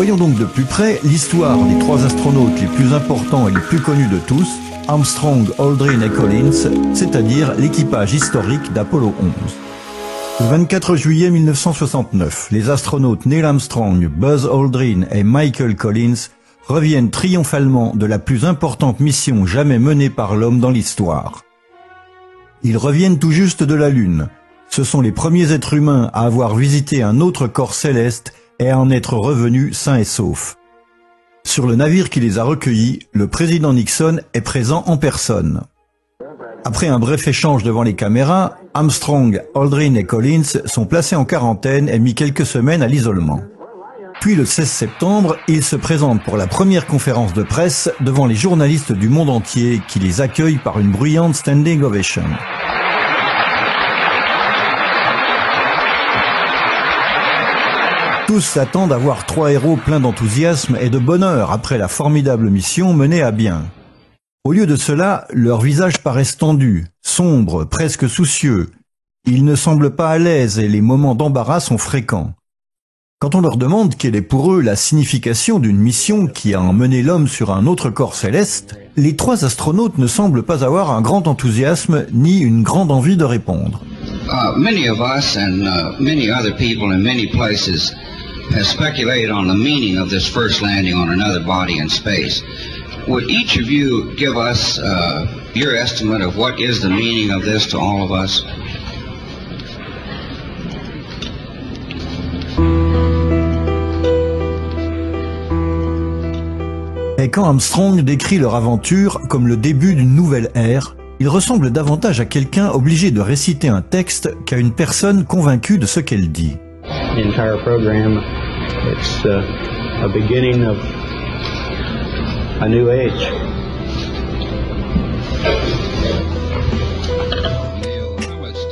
Voyons donc de plus près l'histoire des trois astronautes les plus importants et les plus connus de tous, Armstrong, Aldrin et Collins, c'est-à-dire l'équipage historique d'Apollo 11. Le 24 juillet 1969, les astronautes Neil Armstrong, Buzz Aldrin et Michael Collins reviennent triomphalement de la plus importante mission jamais menée par l'homme dans l'histoire. Ils reviennent tout juste de la Lune. Ce sont les premiers êtres humains à avoir visité un autre corps céleste et à en être revenus sains et saufs. Sur le navire qui les a recueillis, le président Nixon est présent en personne. Après un bref échange devant les caméras, Armstrong, Aldrin et Collins sont placés en quarantaine et mis quelques semaines à l'isolement. Puis le 16 septembre, ils se présentent pour la première conférence de presse devant les journalistes du monde entier qui les accueillent par une bruyante standing ovation. Tous s'attendent à voir trois héros pleins d'enthousiasme et de bonheur après la formidable mission menée à bien. Au lieu de cela, leurs visages paraissent tendus, sombres, presque soucieux. Ils ne semblent pas à l'aise et les moments d'embarras sont fréquents. Quand on leur demande quelle est pour eux la signification d'une mission qui a emmené l'homme sur un autre corps céleste, les trois astronautes ne semblent pas avoir un grand enthousiasme ni une grande envie de répondre. Many of us and many other people in many places have speculated on the meaning of this first landing on another body in space. Would each of you give us your estimate of what is the meaning of this to all of us? Et quand Armstrong décrit leur aventure comme le début d'une nouvelle ère, il ressemble davantage à quelqu'un obligé de réciter un texte qu'à une personne convaincue de ce qu'elle dit. The entire program, it's a beginning of a new age.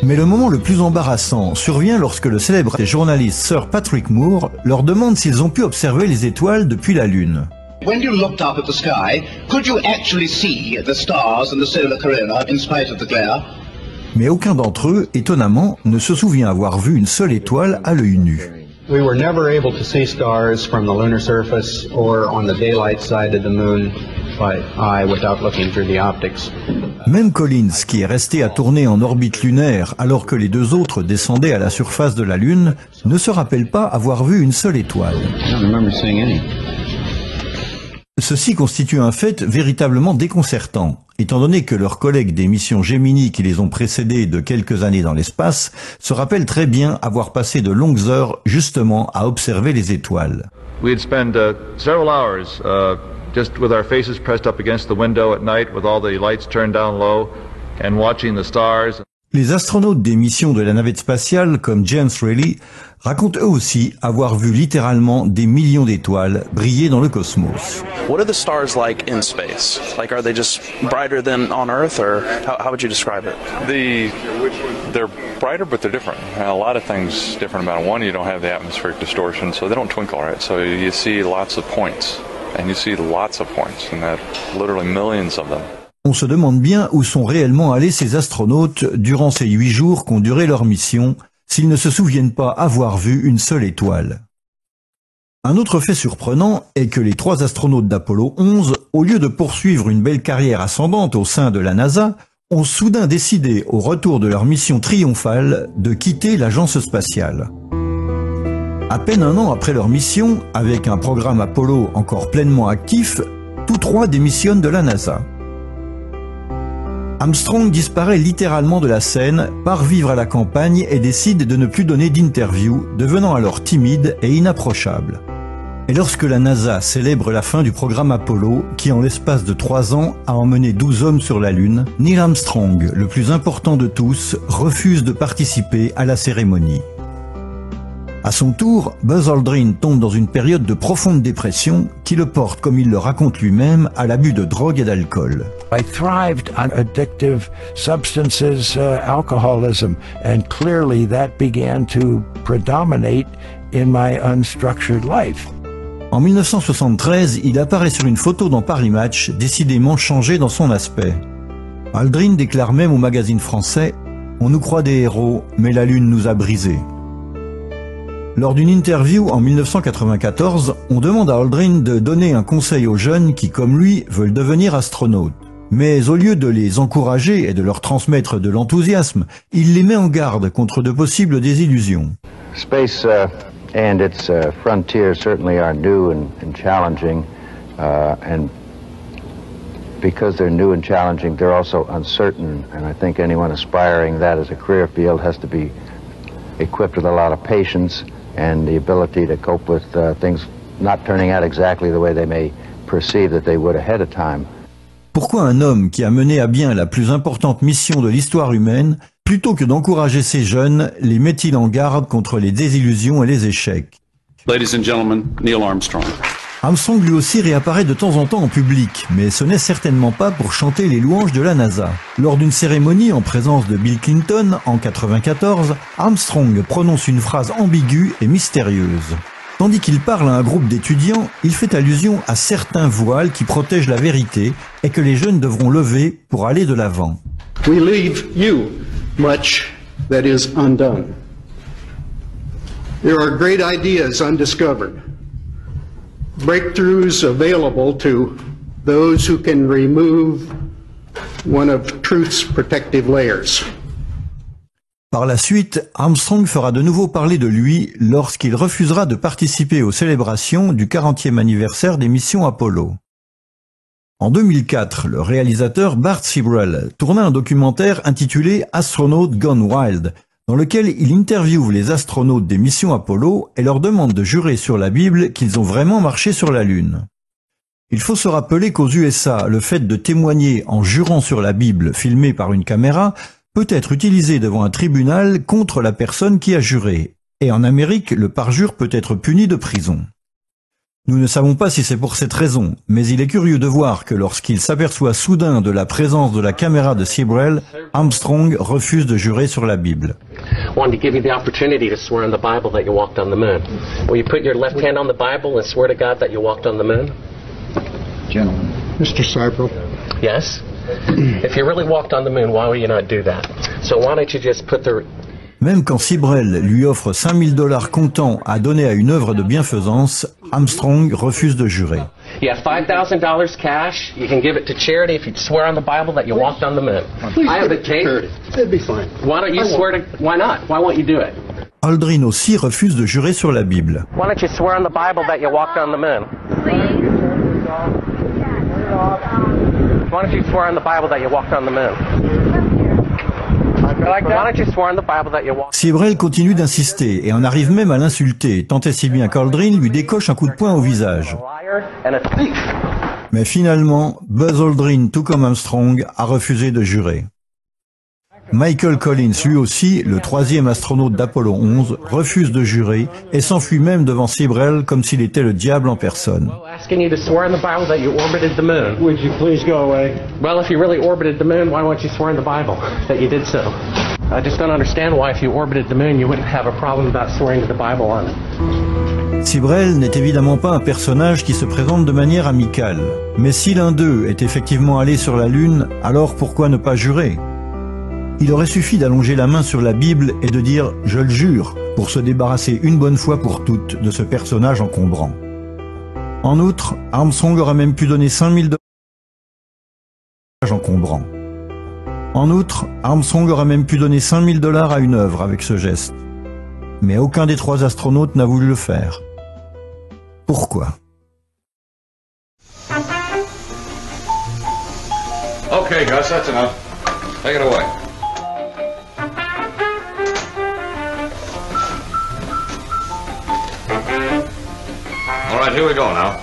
Mais le moment le plus embarrassant survient lorsque le célèbre journaliste Sir Patrick Moore leur demande s'ils ont pu observer les étoiles depuis la Lune. When you looked up at the sky, could you actually see the stars and the solar corona in spite of the glare? Mais aucun d'entre eux, étonnamment, ne se souvient avoir vu une seule étoile à l'œil nu. We were never able to see stars from the lunar surface or on the daylight side of the moon by eye without looking through the optics. Même Collins, qui est resté à tourner en orbite lunaire alors que les deux autres descendaient à la surface de la Lune, ne se rappelle pas avoir vu une seule étoile. I don't remember seeing any. Ceci constitue un fait véritablement déconcertant, étant donné que leurs collègues des missions Gemini qui les ont précédés de quelques années dans l'espace se rappellent très bien avoir passé de longues heures justement à observer les étoiles. We'd spend several hours just with our faces pressed up against the window at night with all the lights turned down low and watching the stars. Les astronautes des missions de la navette spatiale, comme James Rayleigh, racontent eux aussi avoir vu littéralement des millions d'étoiles briller dans le cosmos. What are the stars like in space? Like, are they just brighter than on Earth, or how would you describe it? They're brighter, but they're different. A lot of things different about them. One, you don't have the atmospheric distortion, so they don't twinkle, right? So you see lots of points, and you see lots of points, and that literally millions of them. On se demande bien où sont réellement allés ces astronautes durant ces 8 jours qu'ont duré leur mission, s'ils ne se souviennent pas avoir vu une seule étoile. Un autre fait surprenant est que les 3 astronautes d'Apollo 11, au lieu de poursuivre une belle carrière ascendante au sein de la NASA, ont soudain décidé, au retour de leur mission triomphale, de quitter l'agence spatiale. À peine un an après leur mission, avec un programme Apollo encore pleinement actif, tous 3 démissionnent de la NASA. Armstrong disparaît littéralement de la scène, part vivre à la campagne et décide de ne plus donner d'interview, devenant alors timide et inapprochable. Et lorsque la NASA célèbre la fin du programme Apollo, qui en l'espace de 3 ans a emmené 12 hommes sur la Lune, Neil Armstrong, le plus important de tous, refuse de participer à la cérémonie. À son tour, Buzz Aldrin tombe dans une période de profonde dépression qui le porte, comme il le raconte lui-même, à l'abus de drogue et d'alcool. I thrived on addictive substances, alcoholism, and clearly that began to predominate in my unstructured life. En 1973, il apparaît sur une photo dans Paris Match, décidément changé dans son aspect. Aldrin déclare même au magazine français « On nous croit des héros, mais la Lune nous a brisés ». Lors d'une interview en 1994, on demande à Aldrin de donner un conseil aux jeunes qui, comme lui, veulent devenir astronautes. Mais au lieu de les encourager et de leur transmettre de l'enthousiasme, il les met en garde contre de possibles désillusions. Space and its frontiers certainly are new and challenging, and because they're new and challenging, they're also uncertain, and I think anyone aspiring that as a career field has to be equipped with a lot of patience and the ability to cope with things not turning out exactly the way they may perceive that they would ahead of time. Pourquoi un homme qui a mené à bien la plus importante mission de l'histoire humaine, plutôt que d'encourager ces jeunes, les met-il en garde contre les désillusions et les échecs? Ladies and gentlemen, Neil Armstrong. Armstrong lui aussi réapparaît de temps en temps en public, mais ce n'est certainement pas pour chanter les louanges de la NASA. Lors d'une cérémonie en présence de Bill Clinton en 1994, Armstrong prononce une phrase ambiguë et mystérieuse. Tandis qu'il parle à un groupe d'étudiants, il fait allusion à certains voiles qui protègent la vérité et que les jeunes devront lever pour aller de l'avant. We leave you much that is undone. There are great ideas undiscovered. Breakthroughs available to those who can remove one of truth's protective layers. Par la suite, Armstrong fera de nouveau parler de lui lorsqu'il refusera de participer aux célébrations du 40e anniversaire des missions Apollo. En 2004, le réalisateur Bart Sibrel tourna un documentaire intitulé Astronaut Gone Wild, dans lequel il interviewe les astronautes des missions Apollo et leur demande de jurer sur la Bible qu'ils ont vraiment marché sur la Lune. Il faut se rappeler qu'aux USA, le fait de témoigner en jurant sur la Bible filmée par une caméra peut être utilisé devant un tribunal contre la personne qui a juré. Et en Amérique, le parjure peut être puni de prison. Nous ne savons pas si c'est pour cette raison, mais il est curieux de voir que lorsqu'il s'aperçoit soudain de la présence de la caméra de Sibrel, Armstrong refuse de jurer sur la Bible. Wanted to give you the opportunity to swear on the Bible that you walked on the moon. Will you put your left hand on the Bible and swear to God that you walked on the moon? Gentlemen. Mr. Sibrel. Yes? If you really walked on the moon, why would you not do that? So why don't you just put the... Même quand Sibrel lui offre $5,000 comptant à donner à une œuvre de bienfaisance, Armstrong refuse de jurer. You have $5,000 cash. You can give it to charity if you swear on the Bible that you walked on the moon. I have a tape. That'd be fine. Why don't you swear to... Why not? Why won't you do it? Aldrin aussi refuse de jurer sur la Bible. Why don't you swear on the Bible that you walked on the moon? Why don't you swear on the Bible that you walked on the moon? Sibrel continue d'insister et en arrive même à l'insulter, tant et si bien qu'Aldrin lui décoche un coup de poing au visage. Mais finalement, Buzz Aldrin, tout comme Armstrong, a refusé de jurer. Michael Collins, lui aussi, le troisième astronaute d'Apollo 11, refuse de jurer et s'enfuit même devant Sibrel comme s'il était le diable en personne. Asking you to swear in the Bible that you orbited the moon. Would you please go away? Well, if you really orbited the moon, why won't you swear in the Bible that you did so? I just don't understand why if you orbited the moon, you wouldn't have a problem about swearing to the Bible on it. Sibrel n'est évidemment pas un personnage qui se présente de manière amicale. Mais si l'un d'eux est effectivement allé sur la Lune, alors pourquoi ne pas jurer ? Il aurait suffi d'allonger la main sur la Bible et de dire « Je le jure » pour se débarrasser une bonne fois pour toutes de ce personnage encombrant. En outre, Armstrong aurait même pu donner $5,000 encombrant. En outre, Armstrong aurait même pu donner $5,000 à une œuvre avec ce geste. Mais aucun des trois astronautes n'a voulu le faire. Pourquoi ? Okay, Gus, that's enough. Take it away. All right, here we go now.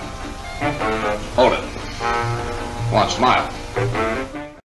Hold it. Come on, smile.